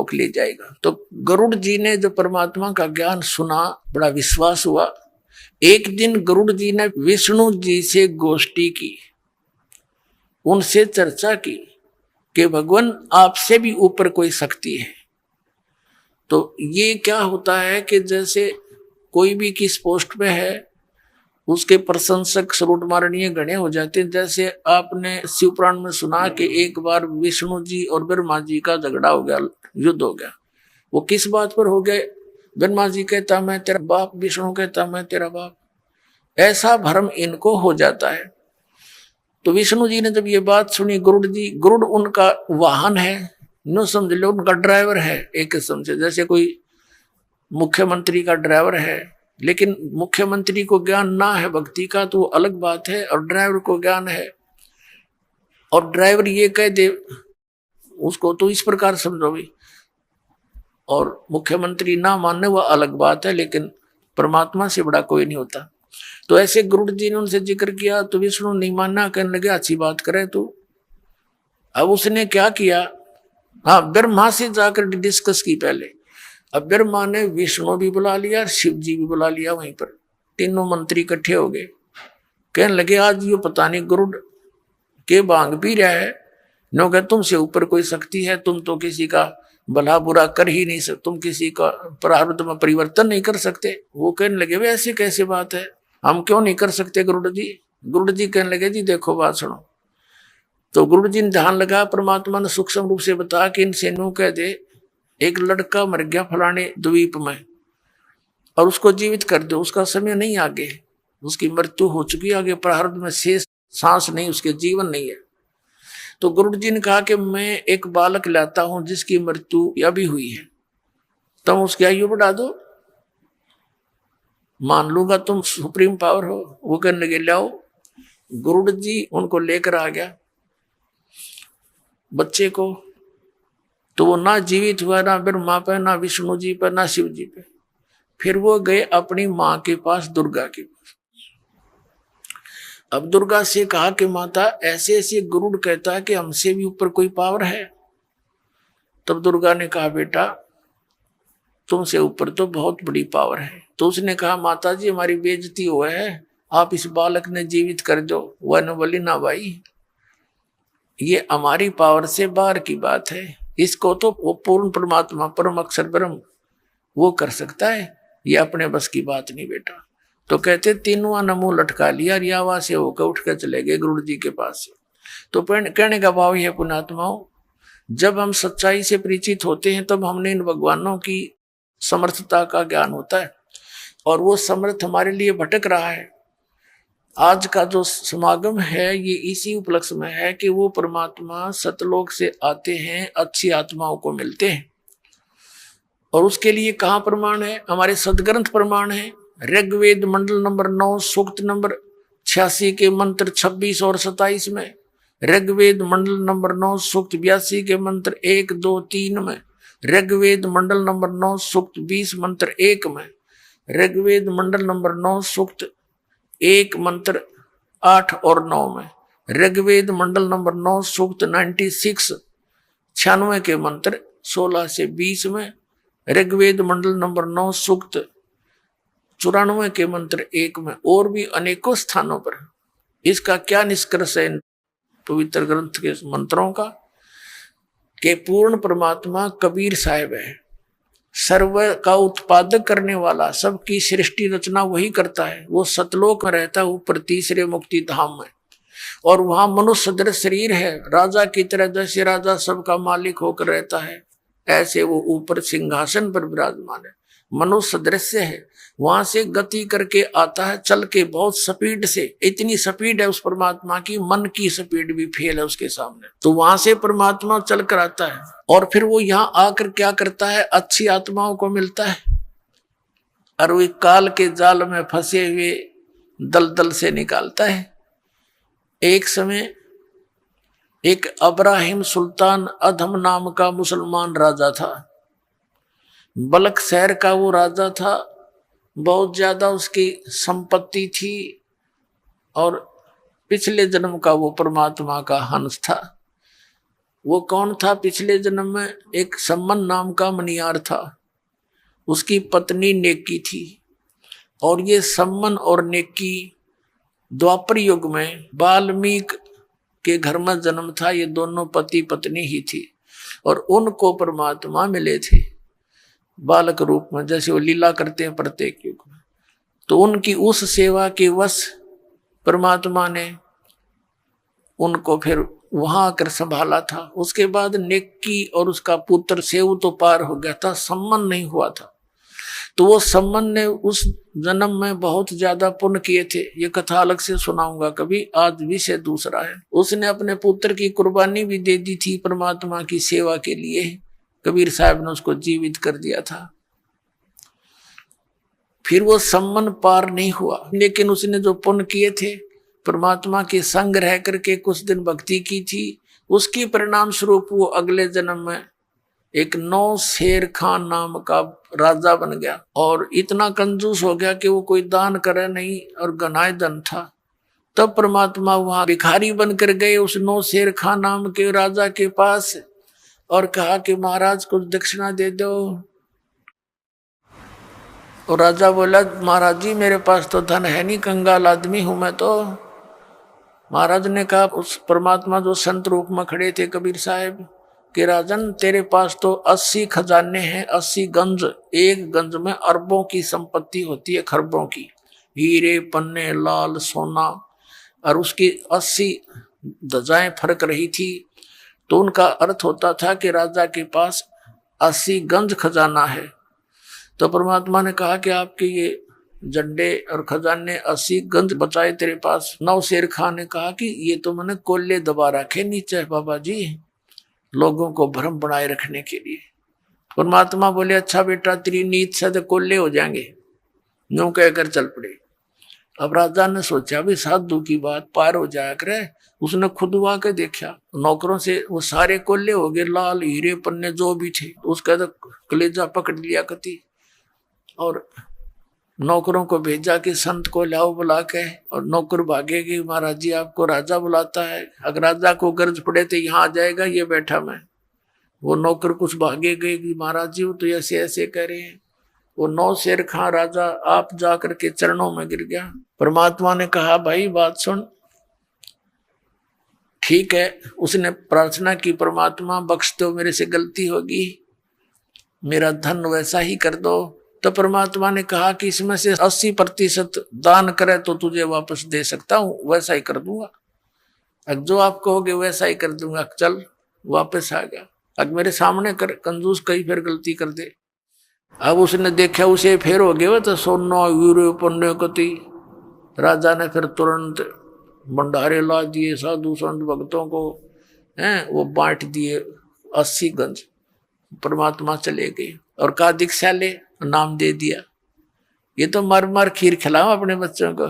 लोक ले जाएगा। तो गरुड़ जी ने जो परमात्मा का ज्ञान सुना, बड़ा विश्वास हुआ। एक दिन गरुड़ जी ने विष्णु जी से गोष्ठी की, उनसे चर्चा की कि भगवान आपसे भी ऊपर कोई शक्ति है। तो ये क्या होता है कि जैसे कोई भी किस पोस्ट पे है, उसके प्रशंसक सरूट मारणीय गणे हो जाते हैं। जैसे आपने शिवपुराण में सुना कि एक बार विष्णु जी और ब्रह्मा जी का झगड़ा हो गया, युद्ध हो गया। वो किस बात पर हो गए? ब्रह्मा जी कहता मैं तेरा बाप, विष्णु कहता मैं तेरा बाप। ऐसा भ्रम इनको हो जाता है। तो विष्णु जी ने जब ये बात सुनी, गरुड़ उनका वाहन है, नो समझ लो उनका ड्राइवर है एक किस्म से। जैसे कोई मुख्यमंत्री का ड्राइवर है, लेकिन मुख्यमंत्री को ज्ञान ना है भक्ति का तो अलग बात है, और ड्राइवर को ज्ञान है, और ड्राइवर ये कह दे उसको तो इस प्रकार समझो भी, और मुख्यमंत्री ना मानने वह अलग बात है, लेकिन परमात्मा से बड़ा कोई नहीं होता। तो ऐसे गरुड़ जी ने उनसे जिक्र किया तो विष्णु नहीं मानना, कहने लगे अच्छी बात करे तू। अब उसने क्या किया, हाँ ब्रह्मा से जाकर डिस्कस की पहले। अब ब्रह्मा ने विष्णु भी बुला लिया, शिव जी भी बुला लिया, वहीं पर तीनों मंत्री इकट्ठे हो गए। कहने लगे आज ये पता नहीं गरुड़ के भांग पी रहा है, नो कह तुमसे ऊपर कोई शक्ति है, तुम तो किसी का भला बुरा कर ही नहीं सकते, तुम किसी का प्रारब्ध में परिवर्तन नहीं कर सकते। वो कहने लगे वे ऐसी कैसी बात है, हम क्यों नहीं कर सकते गरुड़ जी? गरुड़ जी कहने लगे जी देखो बात सुनो। तो गरुड़ जी ने ध्यान लगा, परमात्मा ने सूक्ष्म रूप से बताया कि इनसे नो कह दे एक लड़का मर गया फलाने द्वीप में, और उसको जीवित कर दो, उसका समय नहीं आगे, उसकी मृत्यु हो चुकी, आगे प्रारब्ध में शेष सांस नहीं, उसके जीवन नहीं है। तो गरुड़ जी ने कहा कि मैं एक बालक लाता हूं जिसकी मृत्यु अभी हुई है, तुम उसकी आयु बढ़ा दो, मान लूंगा तुम सुप्रीम पावर हो। वो कहने लगे लाओ। गरुड़ जी उनको लेकर आ गया बच्चे को, तो वो ना जीवित हुआ, ना ब्रह्मा पे, ना विष्णु जी पे, ना शिव जी पे। फिर वो गए अपनी माँ के पास, दुर्गा के पास। अब दुर्गा से कहा कि माता ऐसे ऐसे गरुड़ कहता है कि हमसे भी ऊपर कोई पावर है। तब दुर्गा ने कहा बेटा तुमसे ऊपर तो बहुत बड़ी पावर है। तो उसने कहा माता जी हमारी बेइज्जती हुआ है, आप इस बालक ने जीवित कर दो। वह न बोली ना भाई, ये हमारी पावर से बाहर की बात है, इसको तो वो पूर्ण परमात्मा परम अक्षर ब्रह्म वो कर सकता है, ये अपने बस की बात नहीं बेटा। तो कहते तीनों ने मुंह लटका लिया, रियावा से होकर उठ कर चले गए गरुड़ जी के पास से। तो कहने का भाव है पुण्यात्माओं, जब हम सच्चाई से परिचित होते हैं तब हमने इन भगवानों की समर्थता का ज्ञान होता है, और वो समर्थ हमारे लिए भटक रहा है। आज का जो समागम है ये इसी उपलक्ष्य में है कि वो परमात्मा सतलोक से आते हैं, अच्छी आत्माओं को मिलते हैं। और उसके लिए कहाँ प्रमाण है? हमारे सदग्रंथ प्रमाण है। ऋग्वेद मंडल नंबर 9 सूक्त नंबर 86 के मंत्र 26 और 27 में, ऋग्वेद मंडल नंबर 9 सूक्त 82 के मंत्र 1, 2, 3 में, ऋग्वेद मंडल नंबर 9 सूक्त 20 मंत्र 1 में, ऋग्वेद मंडल नंबर 9 सूक्त 1 मंत्र 8 और 9 में, ऋग्वेद मंडल नंबर 9 सूक्त 96 के मंत्र 16 से 20 में, ऋग्वेद मंडल नंबर 9 सूक्त 94 के मंत्र 1 में, और भी अनेकों स्थानों पर। इसका क्या निष्कर्ष है पवित्र ग्रंथ के मंत्रों का? कि पूर्ण परमात्मा कबीर साहिब है, सर्व का उत्पादक करने वाला, सबकी सृष्टि रचना वही करता है। वो सतलोक में रहता है, ऊपर तीसरे मुक्ति धाम में, और वहां मनुष्य सदृश शरीर है, राजा की तरह। जैसे राजा सबका मालिक होकर रहता है, ऐसे वो ऊपर सिंहासन पर विराजमान है, मनुष्य दृश्य है। वहां से गति करके आता है, चल के बहुत स्पीड से, इतनी स्पीड है उस परमात्मा की, मन की स्पीड भी फेल है उसके सामने। तो वहां से परमात्मा चल कर आता है, और फिर वो यहाँ आकर क्या करता है? अच्छी आत्माओं को मिलता है, और वो काल के जाल में फंसे हुए दलदल से निकालता है। एक समय एक अब्राहिम सुल्तान अधम नाम का मुसलमान राजा था। बलक शहर का वो राजा था, बहुत ज्यादा उसकी संपत्ति थी, और पिछले जन्म का वो परमात्मा का हंस था। वो कौन था? पिछले जन्म में एक सम्मन नाम का मनियार था, उसकी पत्नी नेकी थी। और ये सम्मन और नेकी द्वापर युग में वाल्मीकि के घर में जन्म था। ये दोनों पति पत्नी ही थी और उनको परमात्मा मिले थे बालक रूप में, जैसे वो लीला करते हैं प्रत्येक युग में। तो उनकी उस सेवा के वश परमात्मा ने उनको फिर वहां आकर संभाला था। उसके बाद नेकी और उसका पुत्र सेव तो पार हो गया था, सम्मन नहीं हुआ था। तो वो सम्मन ने उस जन्म में बहुत ज्यादा पुण्य किए थे। ये कथा अलग से सुनाऊंगा कभी, आज विषय दूसरा है। उसने अपने पुत्र की कुर्बानी भी दे दी थी परमात्मा की सेवा के लिए। कबीर साहब ने उसको जीवित कर दिया था। फिर वो सम्मन पार नहीं हुआ, लेकिन उसने जो पुण्य किए थे, परमात्मा के संग रह करके कुछ दिन भक्ति की थी, उसके परिणाम स्वरूप वो अगले जन्म में एक नौ शेर खान नाम का राजा बन गया। और इतना कंजूस हो गया कि वो कोई दान करे नहीं और घनाए धन था। तब परमात्मा वहां भिखारी बनकर गए उस नौ शेर खान नाम के राजा के पास और कहा कि महाराज कुछ दक्षिणा दे दो। और राजा बोला, महाराज जी मेरे पास तो धन है नहीं, कंगाल आदमी हूं मैं तो। महाराज ने कहा, उस परमात्मा जो संत रूप में खड़े थे कबीर साहब, कि राजन तेरे पास तो 80 खजाने हैं, 80 गंज। एक गंज में अरबों की संपत्ति होती है, खरबों की, हीरे पन्ने लाल सोना। और उसकी 80 ध्वजाएं फरक रही थी। तो उनका अर्थ होता था कि राजा के पास 80 गंज खजाना है। तो परमात्मा ने कहा कि आपके ये झंडे और खजाने 80 गंज बचाए तेरे पास। नौ शेर खान ने कहा कि ये तो मैंने कोल्ले दबा रखे नीचे बाबा जी, लोगों को भ्रम बनाए रखने के लिए। परमात्मा बोले, अच्छा बेटा तेरी नीत से तो कोल्ले हो जाएंगे। यूं कहकर चल पड़े। अब राजा ने सोचा भी साधु की बात पार हो जाया करे। उसने खुदवा के देखा, नौकरों से वो सारे कोल्ले हो गए, लाल हीरे पन्ने जो भी थे। उसका तो कलेजा पकड़ लिया कति और नौकरों को भेजा कि संत को लाओ बुला के। और नौकर भागे कि महाराज जी आपको राजा बुलाता है, अगर राजा को गर्ज पड़े तो यहाँ आ जाएगा, ये बैठा मैं। वो नौकर कुछ भागे गए कि महाराज जी वो तो ऐसे ऐसे कह रहे हैं। वो नौ शेर खां राजा आप जा करके चरणों में गिर गया। परमात्मा ने कहा, भाई बात सुन, ठीक है। उसने प्रार्थना की, परमात्मा बख्श दो, मेरे से गलती होगी, मेरा धन वैसा ही कर दो। तो परमात्मा ने कहा कि इसमें से 80% दान करे तो तुझे वापस दे सकता हूं, वैसा ही कर दूंगा। अब जो आप कहोगे वैसा ही कर दूंगा। चल वापस आ गया। अब मेरे सामने कर, कंजूस कहीं फिर गलती कर दे। अब उसने देखा उसे फिर हो गया तो सोना वीर पन्ने कति। राजा ने फिर तुरंत भंडारे ला दिए, साधु संत भक्तों को हैं वो बांट दिए 80 गंज। परमात्मा चले गए और कहा दीक्षा ले, नाम दे दिया। ये तो मर मर खीर खिलाओ अपने बच्चों को।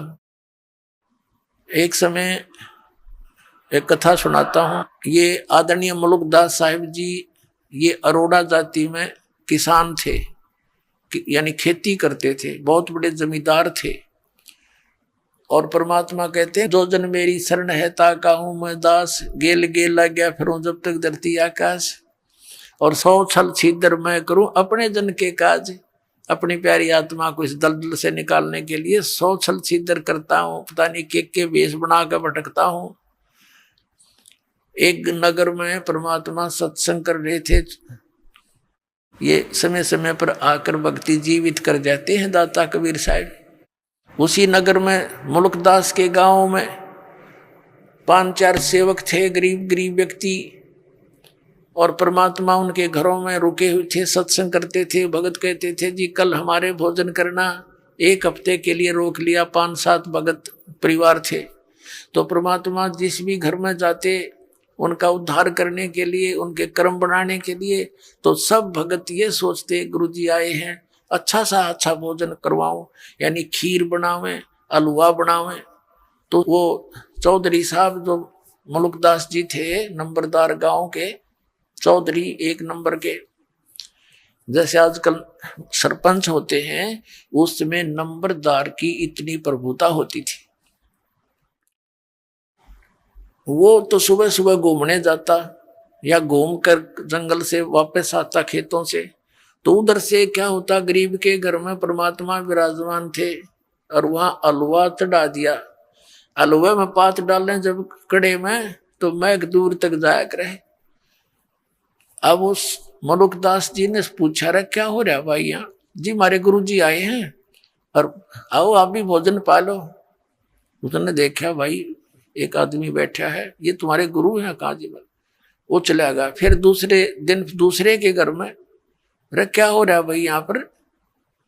एक समय एक कथा सुनाता हूँ। ये आदरणीय मुलुकदास साहिब जी, ये अरोड़ा जाति में किसान थे, यानी खेती करते थे, बहुत बड़े जमींदार थे। और परमात्मा कहते हैं, जो जन मेरी शरण है ताका हूं मैं दास, गेल गेल लग गया फिरूं जब तक धरती आकाश। और 100 छल छिद्र मैं करूं अपने जन के काज। अपनी प्यारी आत्मा को इस दलदल से निकालने के लिए 100 छल छिद्र करता हूं, पता नहीं के वेश बना कर भटकता हूं। एक नगर में परमात्मा सत्संग कर रहे थे। ये समय समय पर आकर भक्ति जीवित कर जाते हैं दाता कबीर साहब। उसी नगर में मुल्कदास के गांव में 5-4 सेवक थे, गरीब गरीब व्यक्ति। और परमात्मा उनके घरों में रुके हुए थे, सत्संग करते थे। भगत कहते थे, जी कल हमारे भोजन करना। 1 हफ्ते के लिए रोक लिया। 5-7 भगत परिवार थे। तो परमात्मा जिस भी घर में जाते उनका उद्धार करने के लिए, उनके कर्म बनाने के लिए, तो सब भगत ये सोचते गुरु जी आए हैं, अच्छा सा अच्छा भोजन करवाऊं, यानी खीर बनावें, हलवा बनावें। तो वो चौधरी साहब जो मुल्कदास जी थे, नंबरदार गांव के चौधरी 1 नंबर के, जैसे आजकल सरपंच होते हैं, उस समय नंबरदार की इतनी प्रभुता होती थी। वो तो सुबह सुबह घूमने जाता या घूम कर जंगल से वापस आता खेतों से, तो उधर से क्या होता, गरीब के घर में परमात्मा विराजमान थे और वहां हलवा चढ़ा दिया। हलवे में पात डालें जब कड़े में, तो मैघ दूर तक जाया करे। अब उस मलुकदास जी ने पूछा, रहा क्या हो रहा भाई यहाँ? जी हमारे गुरु जी आए हैं और आओ आप भी भोजन पा लो। उसने देखा भाई एक आदमी बैठा है, ये तुम्हारे गुरु हैं? कहा जी। वो चला गया। फिर दूसरे दिन दूसरे के घर में, अरे क्या हो रहा है भाई यहाँ पर?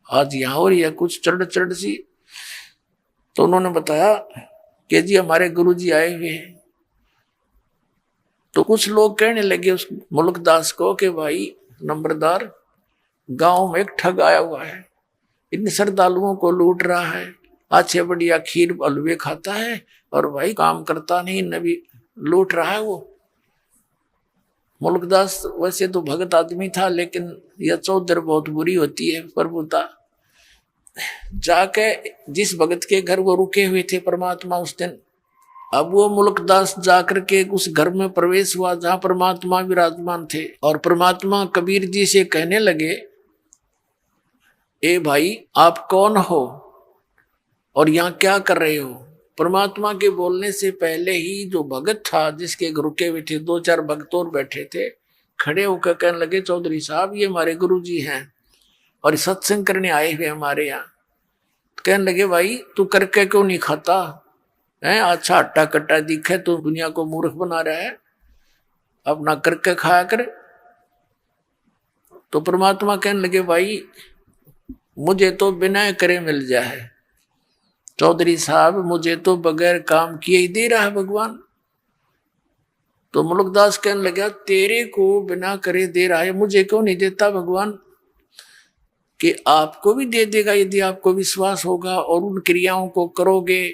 आज यहाँ हो रही है कुछ चढ़ चढ़ सी। तो उन्होंने बताया कि जी हमारे गुरु जी आए हुए हैं। तो कुछ लोग कहने लगे उस मुल्कदास को कि भाई नंबरदार, गांव में एक ठग आया हुआ है, इन श्रद्धालुओं को लूट रहा है, अच्छे बढ़िया खीर हलवे खाता है और भाई काम करता नहीं, नबी लूट रहा है। वो मुल्कदास वैसे तो भगत आदमी था, लेकिन यह चौधर बहुत बुरी होती है प्रभुता। जाके जिस भगत के घर वो रुके हुए थे परमात्मा उस दिन, अब वो मुल्कदास जाकर के उस घर में प्रवेश हुआ जहां परमात्मा विराजमान थे। और परमात्मा कबीर जी से कहने लगे, ए भाई आप कौन हो और यहाँ क्या कर रहे हो? परमात्मा के बोलने से पहले ही जो भगत था जिसके रुके हुए थे, दो चार भक्त और बैठे थे, खड़े होकर कहने लगे, चौधरी साहब ये हमारे गुरु जी हैं और सत्संग करने आए हुए हमारे यहाँ। कहने लगे, भाई तू करके क्यों नहीं खाता है? अच्छा हट्टा कट्टा दिखे तो दुनिया को मूर्ख बना रहा है, अपना करके खाया कर। तो परमात्मा कहने लगे, भाई मुझे तो बिना करे मिल जाए, चौधरी साहब मुझे तो बगैर काम किए ही दे रहा है भगवान। तो मुल्कदास कहने लगा, तेरे को बिना करे दे रहा है, मुझे क्यों नहीं देता भगवान? कि आपको भी दे देगा यदि आपको विश्वास होगा और उन क्रियाओं को करोगे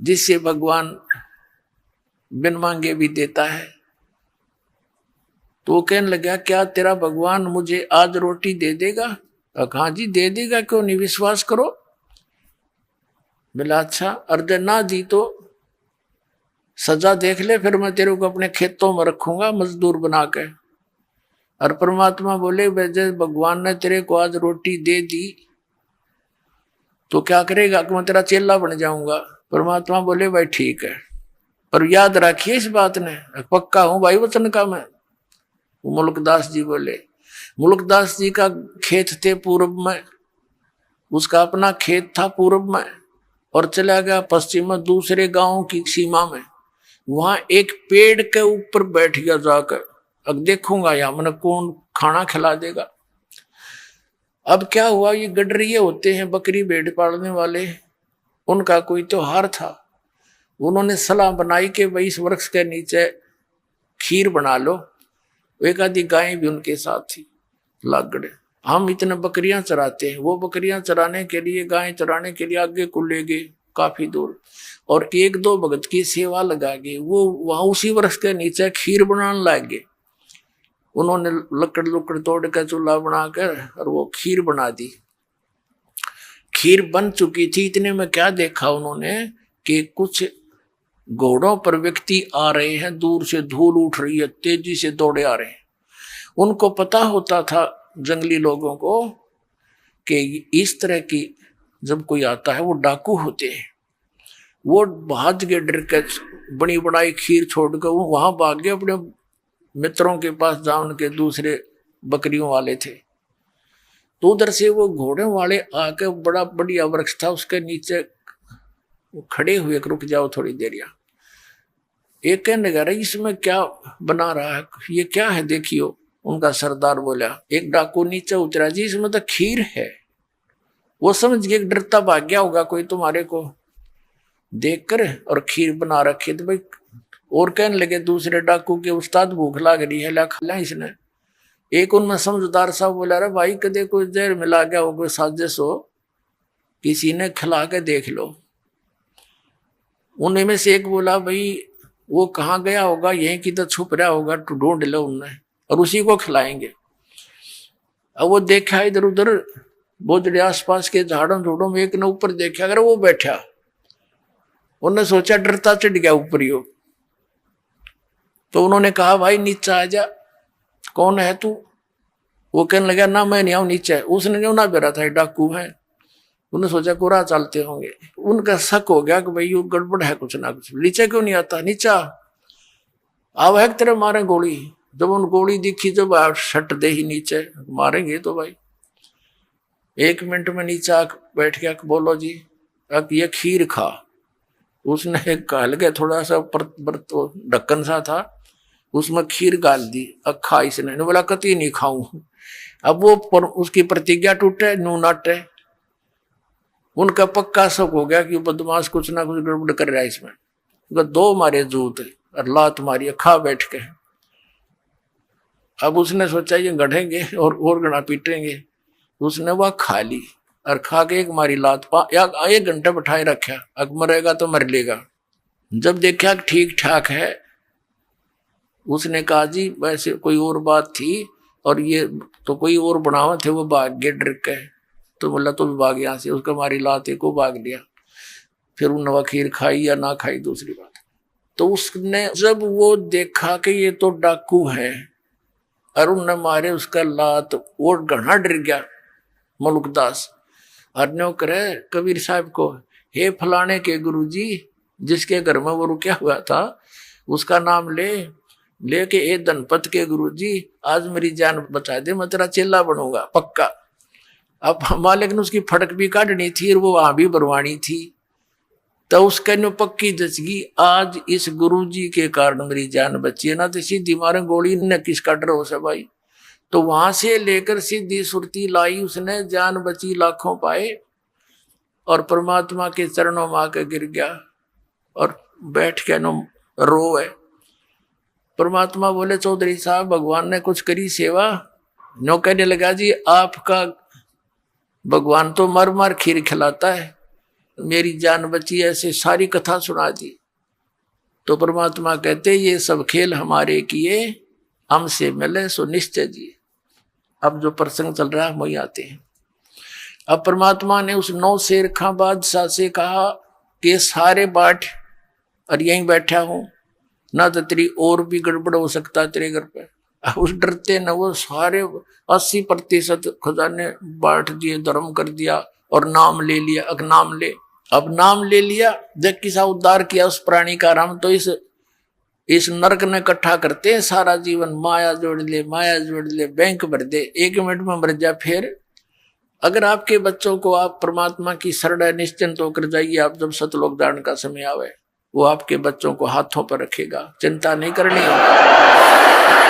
जिससे भगवान बिन मांगे भी देता है। तो वो कहने लगा, क्या तेरा भगवान मुझे आज रोटी दे देगा? हाँ जी दे देगा, क्यों नहीं, विश्वास करो। बोला अच्छा, अर्जन ना दी तो सजा देख ले, फिर मैं तेरे को अपने खेतों में रखूंगा मजदूर बना के। और परमात्मा बोले, जैसे भगवान ने तेरे को आज रोटी दे दी तो क्या करेगा? कि मैं तेरा चेला बन जाऊंगा। परमात्मा बोले, भाई ठीक है, पर याद रखिए इस बात ने, पक्का हूं भाई वचन का मैं। मुल्कदास जी बोले, मुल्कदास जी का खेत थे पूर्व में, उसका अपना खेत था पूर्व में, और चला गया पश्चिम में दूसरे गांव की सीमा में। वहां एक पेड़ के ऊपर बैठ गया जाकर, अब देखूंगा यहाँ मैंने कौन खाना खिला देगा। अब क्या हुआ, ये गडरिये होते हैं बकरी भेड़ पालने वाले, उनका कोई त्योहार था। उन्होंने सलाह बनाई कि भाई इस वृक्ष के नीचे खीर बना लो। एक आधी गाय भी उनके साथ थी लागड़े। हम इतने बकरियां चराते हैं, वो बकरियां चराने के लिए, गाय चराने के लिए आगे को ले गए काफी दूर, और एक दो भगत की सेवा लगा गए। वो वहां उसी वृक्ष के नीचे खीर बनाने लग गए। उन्होंने लकड़ लुकड़ तोड़ कर चूल्हा बनाकर और वो खीर बना दी। खीर बन चुकी थी, इतने में क्या देखा उन्होंने कि कुछ घोड़ों पर व्यक्ति आ रहे हैं, दूर से धूल उठ रही है, तेजी से दौड़े आ रहे हैं। उनको पता होता था जंगली लोगों को कि इस तरह की जब कोई आता है वो डाकू होते हैं। वो भाग के डर के बनी बनाई खीर छोड़कर वो वहां भाग गए अपने मित्रों के पास, जहां उनके दूसरे बकरियों वाले थे। तो उधर से वो घोड़े वाले आके, बड़ा बढ़िया वृक्ष था उसके नीचे वो खड़े हुए, रुक जाओ थोड़ी देर यहाँ। एक कहने लगा, इसमें क्या बना रहा है, ये क्या है देखियो। उनका सरदार बोला, एक डाकू नीचे उतरा, जी इसमें तो खीर है। वो समझ गए, डरता भाग गया होगा कोई तुम्हारे को देखकर, और खीर बना रखी। तो भाई और कहने लगे दूसरे डाकू के, उस्ताद भूख लग रही है, ला खा इसने। एक उनमें समझदार साहब बोला, रहा भाई कदे कोई जहर मिला गया हो, कोई साजिश हो, किसी ने खिला के देख लो। उन्हीं में से एक बोला, भाई वो कहाँ गया होगा, यहीं की तो छुप रहा होगा, तो ढूंढ लो उनने और उसी को खिलाएंगे। अब वो देखा इधर उधर बोझड़े आसपास के झाड़ों झूड़ों में, एक ने ऊपर देखा, अगर वो बैठा, उन्होंने सोचा डरता चढ़ गया ऊपर ही हो। तो उन्होंने कहा भाई नीचे आ जा, कौन है तू? वो कहने लगा ना मैं नहीं आऊं नीचे। उसने नहीं ना बेरा था डाकू है, उन्होंने सोचा कोरा चलते होंगे। उनका शक हो गया कि भाई ये गड़बड़ है कुछ ना कुछ, नीचे क्यों नहीं आता? नीचा अब है तेरे मारे गोली। जब उन गोली दिखी, जब आप शट दे ही नीचे, मारेंगे तो भाई। 1 मिनट में नीचे बैठ गया, बोलो जी अब ये खीर खा। उसने एक गाल के थोड़ा सा ढक्कन सा था, उसमें खीर गाल दी, अब खा इसने। बोला कति नहीं खाऊं। अब वो उसकी प्रतिज्ञा टूटे, नू नाटे। उनका पक्का शक हो गया कि बदमाश कुछ ना कुछ गड़बड़ कर रहा है इसमें। 2 मारे जूत और लात मारी, खा बैठ के। अब उसने सोचा ये गढ़ेंगे और गड़ा पीटेंगे। उसने वह खा ली और खा के एक मारी लात, या 1 घंटा बैठाए रखा, अब मरेगा तो मर लेगा। जब देखा ठीक ठाक है, उसने कहा जी वैसे कोई और बात थी और ये तो कोई और बनावा थे, वो भाग गए डर के। तो बोला तो भी भाग यहाँ से, उसका मारी लाते को भाग लिया। फिर उन्होंने खीर खाई या ना खाई दूसरी बात। तो उसने जब वो देखा कि ये तो डाकू है और उनने मारे उसका लात, वो घना डर गया मलुकदास। अर्नो करे कबीर साहब को, हे फलाने के गुरुजी जिसके घर में वो रुका हुआ था उसका नाम लेके ए धनपत के गुरुजी आज मेरी जान बचा दे, मैं तेरा चेला बनूंगा पक्का। अब मालिक ने उसकी फटक भी काटनी थी और वो वहां भी भरवानी थी। तो उसके नो पक्की जचगी, आज इस गुरुजी के कारण मेरी जान बची है, ना तो सीधी मारे गोली न किसका डर हो से भाई। तो वहां से लेकर सीधी सुरती लाई उसने, जान बची लाखों पाए और परमात्मा के चरणों में आकर गिर गया और बैठ के नो रोए। परमात्मा बोले चौधरी साहब भगवान ने कुछ करी सेवा? नो कहने लगा जी आपका भगवान तो मर मर खीर खिलाता है, मेरी जान बची, ऐसे सारी कथा सुना दी। तो परमात्मा कहते ये सब खेल हमारे किए, हमसे मिले सो निश्चय जी। अब जो प्रसंग चल रहा है वही आते हैं। अब परमात्मा ने उस 9 शेर खां बादशाह से कहा कि सारे बाट और यहीं बैठा हूं, ना तो तेरी और भी गड़बड़ हो सकता है तेरे घर पे। उस डरते न वो सारे 80% खजाने बांट दिए, धर्म कर दिया और नाम ले लिया। अब नाम ले लिया, जब किसा उद्धार किया उस प्राणी का राम। तो इस नरक ने इकट्ठा करते हैं सारा जीवन, माया जोड़ ले बैंक भर दे, 1 मिनट में मर जा। फिर अगर आपके बच्चों को आप परमात्मा की शरण निश्चिंत होकर जाइए, आप जब सतलोक दान का समय आवे वो आपके बच्चों को हाथों पर रखेगा, चिंता नहीं करनी होगी।